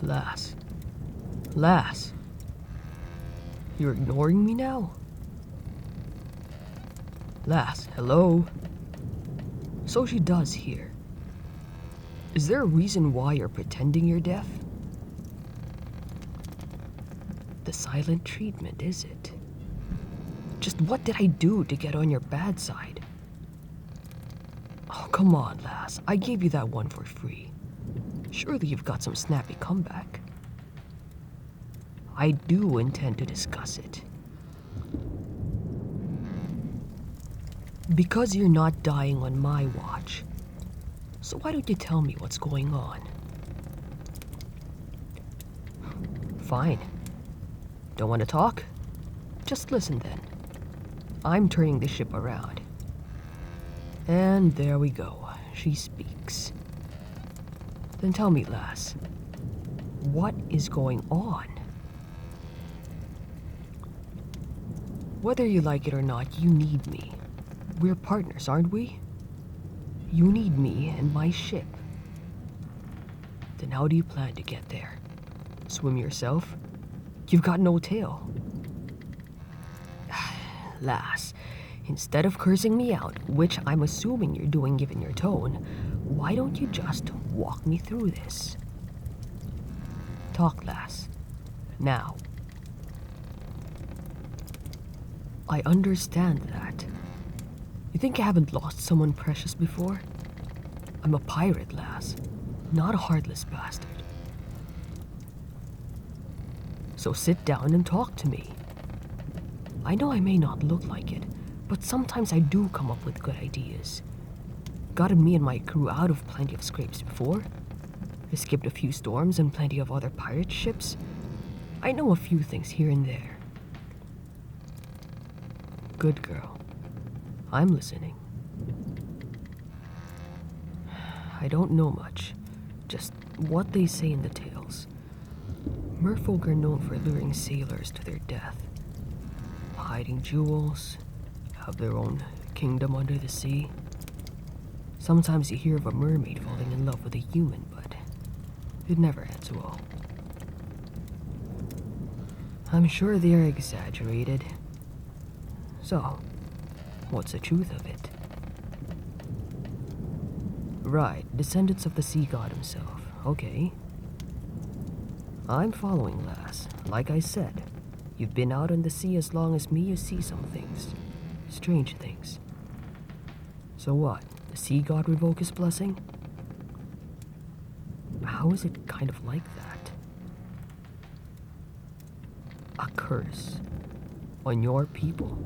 Lass. Lass. You're ignoring me now? Lass, hello? So she does hear. Is there a reason why you're pretending you're deaf? The silent treatment, is it? Just what did I do to get on your bad side? Oh, come on, lass. I gave you that one for free. Surely you've got some snappy comeback. I do intend to discuss it. Because you're not dying on my watch. So why don't you tell me what's going on? Fine. Don't want to talk? Just listen then. I'm turning the ship around. And there we go. She speaks. Then tell me, lass, what is going on? Whether you like it or not, you need me. We're partners, aren't we? You need me and my ship. Then how do you plan to get there? Swim yourself? You've got no tail. Lass, instead of cursing me out, which I'm assuming you're doing given your tone, why don't you just walk me through this? Talk, lass. Now. I understand that. You think I haven't lost someone precious before? I'm a pirate, lass, not a heartless bastard. So sit down and talk to me. I know I may not look like it, but sometimes I do come up with good ideas. Gotten me and my crew out of plenty of scrapes before. Escaped a few storms and plenty of other pirate ships. I know a few things here and there. Good girl. I'm listening. I don't know much, just what they say in the tales. Merfolk are known for luring sailors to their death, hiding jewels, have their own kingdom under the sea. Sometimes you hear of a mermaid falling in love with a human, but it never ends well. I'm sure they are exaggerated. So, what's the truth of it? Right, descendants of the sea god himself. Okay. I'm following, lass. Like I said, you've been out on the sea as long as me, you see some things. Strange things. So what? The sea god revoke his blessing? How is it kind of like that? A curse on your people?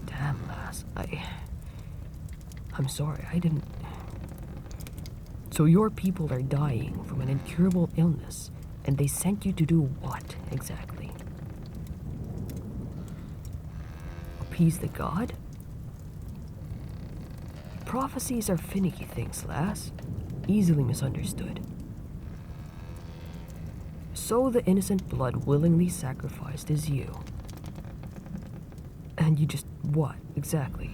Damn, lass, I'm sorry, I didn't... So your people are dying from an incurable illness, and they sent you to do what, exactly? Appease the god? Prophecies are finicky things, lass. Easily misunderstood. So the innocent blood willingly sacrificed is you. And you just, what, exactly?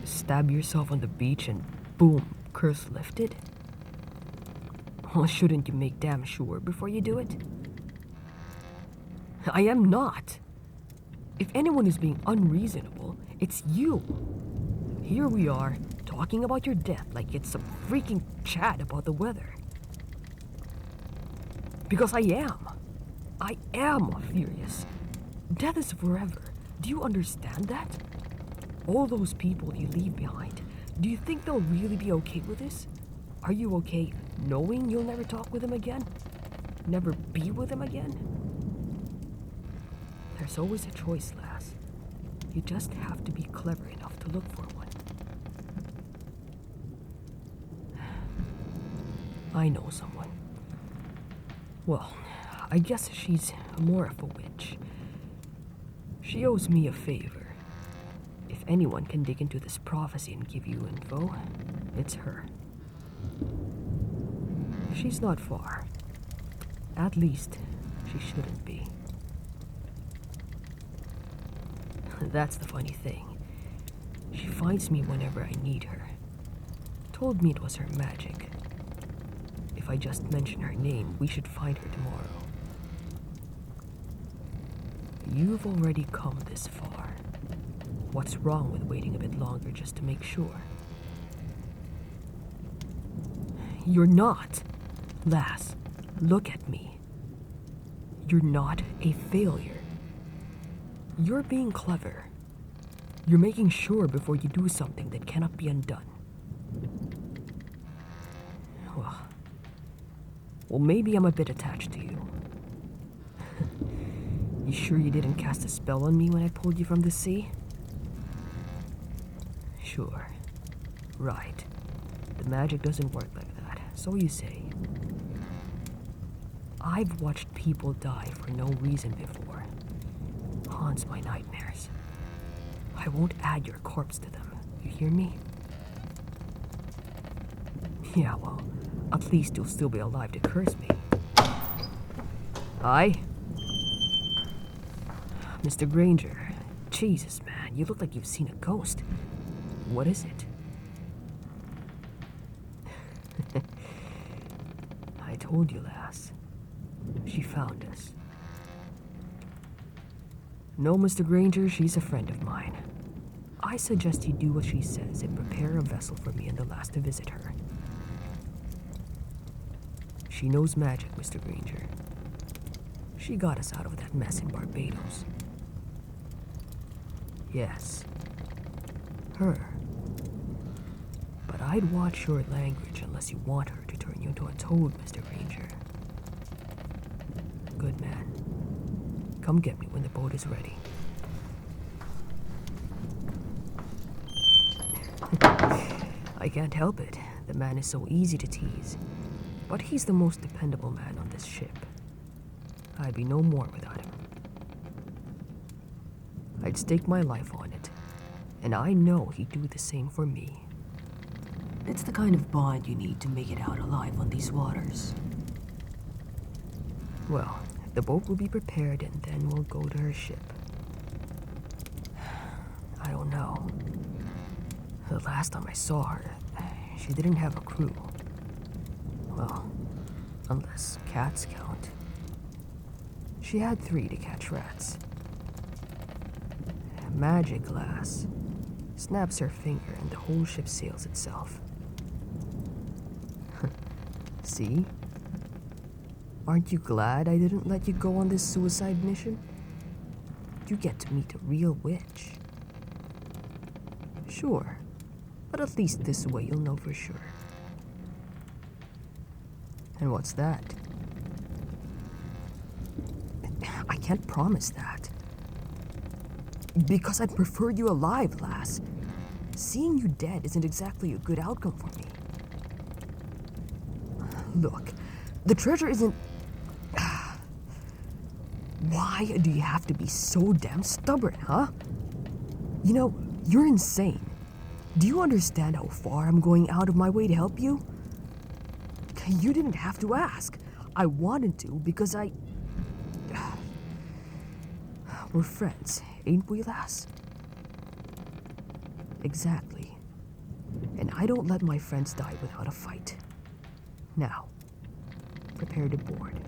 Stab yourself on the beach and boom, curse lifted? Well, shouldn't you make damn sure before you do it? I am not. If anyone is being unreasonable, it's you. Here we are, talking about your death like it's some freaking chat about the weather. Because I am furious. Death is forever. Do you understand that? All those people you leave behind, do you think they'll really be okay with this? Are you okay knowing you'll never talk with them again? Never be with them again? There's always a choice, lass. You just have to be clever enough to look for one. I know someone. Well, I guess she's more of a witch. She owes me a favor. If anyone can dig into this prophecy and give you info, it's her. She's not far. At least, she shouldn't be. That's the funny thing. She finds me whenever I need her. Told me it was her magic. I just mention her name, we should find her tomorrow. You've already come this far. What's wrong with waiting a bit longer just to make sure? You're not. Lass, look at me. You're not a failure. You're being clever. You're making sure before you do something that cannot be undone. Well, maybe I'm a bit attached to you. You sure you didn't cast a spell on me when I pulled you from the sea? Sure. Right. The magic doesn't work like that, so you say. I've watched people die for no reason before. Haunts my nightmares. I won't add your corpse to them, you hear me? Yeah, well, at least you'll still be alive to curse me. Hi? Mr. Granger, Jesus, man, you look like you've seen a ghost. What is it? I told you, lass. She found us. No, Mr. Granger, she's a friend of mine. I suggest you do what she says and prepare a vessel for me and the last to visit her. She knows magic, Mr. Granger. She got us out of that mess in Barbados. Yes. Her. But I'd watch your language unless you want her to turn you into a toad, Mr. Granger. Good man. Come get me when the boat is ready. I can't help it. The man is so easy to tease. But he's the most dependable man on this ship. I'd be no more without him. I'd stake my life on it. And I know he'd do the same for me. It's the kind of bond you need to make it out alive on these waters. Well, the boat will be prepared and then we'll go to her ship. I don't know. The last time I saw her, she didn't have a crew. Well, unless cats count. She had 3 to catch rats. Magic glass. Snaps her finger and the whole ship sails itself. See? Aren't you glad I didn't let you go on this suicide mission? You get to meet a real witch. Sure, but at least this way you'll know for sure. And what's that? I can't promise that. Because I'd prefer you alive, lass. Seeing you dead isn't exactly a good outcome for me. Look, the treasure isn't... Why do you have to be so damn stubborn, huh? You know, you're insane. Do you understand how far I'm going out of my way to help you? You didn't have to ask. I wanted to because I... We're friends, ain't we, lass? Exactly. And I don't let my friends die without a fight. Now, prepare to board.